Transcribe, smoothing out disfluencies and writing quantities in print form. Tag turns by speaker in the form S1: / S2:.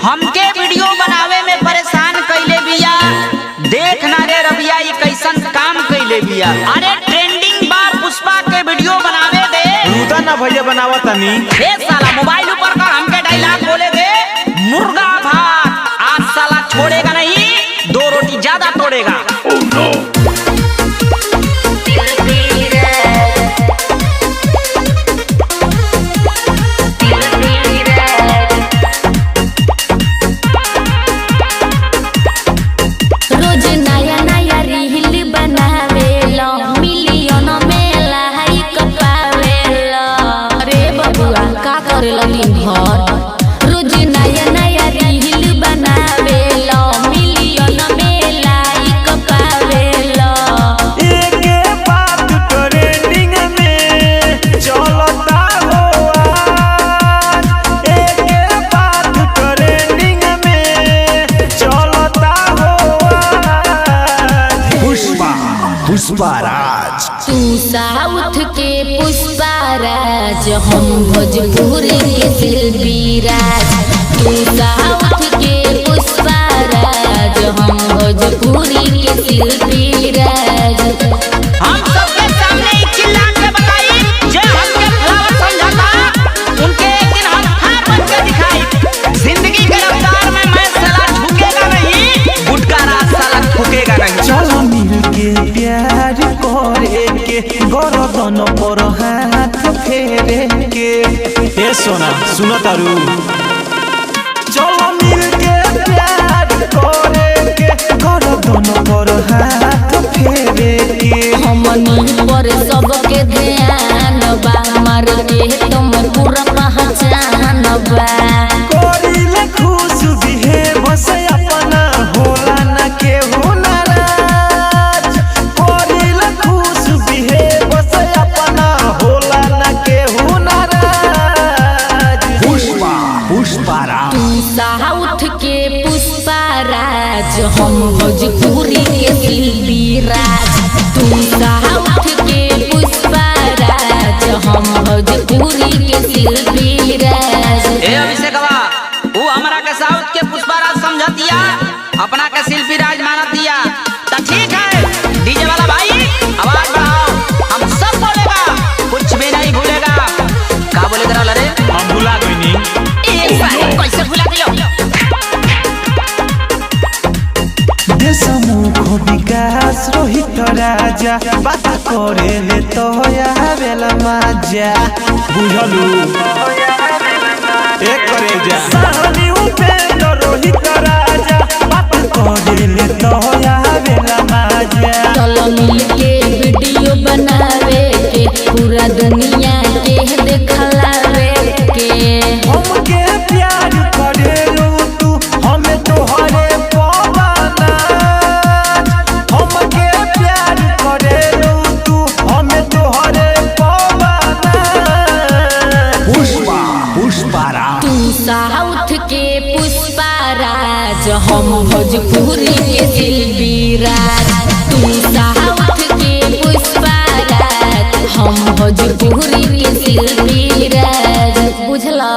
S1: हमके वीडियो बनावे में परेशान कइले बिया। देख ना रे रबिया ये कैसन काम कइले बिया। अरे ट्रेंडिंग बार पुष्पा के वीडियो बनावे दे।
S2: रुदा ना भैया बनावा तनी।
S1: ए साला मोबाइल ऊपर का हमके डायलॉग बोले दे। मुर्गा भात आज साला छोड़ेगा नहीं, 2 रोटी ज्यादा तोड़ेगा।
S3: Oh no!
S4: रोज नया नया रील बनावेला, मिलियन में लाइक पावेला।
S2: एक बात ट्रेंडिंग में चलता हो आज, एक बात ट्रेंडिंग में चलता हो आज। पुष्पा राज।
S4: तू साउथ के पुष्पा राज, हम भोजपुरी के शिल्पी राज। तू साउथ के पुष्पा राज, हम भोजपुरी के शिल्पी राज।
S1: हम सबके सामने एक चिल्ला के बताई, जे हमके फ्लावर समझाता उनके एक दिन हम हार बन के दिखाई। जिंदगी के रफ्तार में मैं साला झुकेगा नहीं, गुटका राज साला ठुकेगा नहीं।
S2: चलो मिल के प्यार करे के, गरदन पर हाथ फेरे के। ए सोना सुनो तारू। चलो मिल के प्यार करे के, गरदन पर हाथ फेरे के।
S4: हमनी पर सबके ध्यान बा, मार के तुम पूरा पहचान बा।
S2: कोरिले खुश दिहे बस अपना, होला ना केहू नाराज। कोरिले खुश दिहे बस अपना, होला ना केहू नाराज। पुष्पा राज।
S4: तू साउथ के पुष्पा राज, हम भोजपुरी के शिल्पी राज। तू साउथ के पुष्पा राज, हम भोजपुरी के शिल्पी राज।
S1: ए अभिषेकवा, वो हमरा के साउथ के पुष्पा राज समझतिया, अपना के शिल्पी राज मानतिया। तो ठीक है डीजे वाला भाई आवाज बढ़ाओ, हम सब बोलेगा, कुछ भी नहीं भूलेगा। का बोले करा रे?
S2: हम भुला गइनी।
S1: ए साले कैसे भुला दियो?
S2: देशमुख विकास रोहित राजा, बात करे ले तो आवेला मजा। बुझलू एक करे जा। सहनी उपेंद्र रोहित राजा, बात करे ले तो आवेला मजा।
S4: चलो मिल के वीडियो बनावे के, पूरा दुनिया के दिखलावे के।
S2: हमके प्यार करेलू तू, हमें तोहरे पवाना। हमके प्यार करेलू तू, हमें तोहरे पवाना। पुष्पा राज।
S4: तू साउथ के पुष्पा राज, हम भोजपुरी के शिल्पी राज। तू साउथ के पुष्पा राज, हम भोजपुरी के शिल्पी राज। बुझला।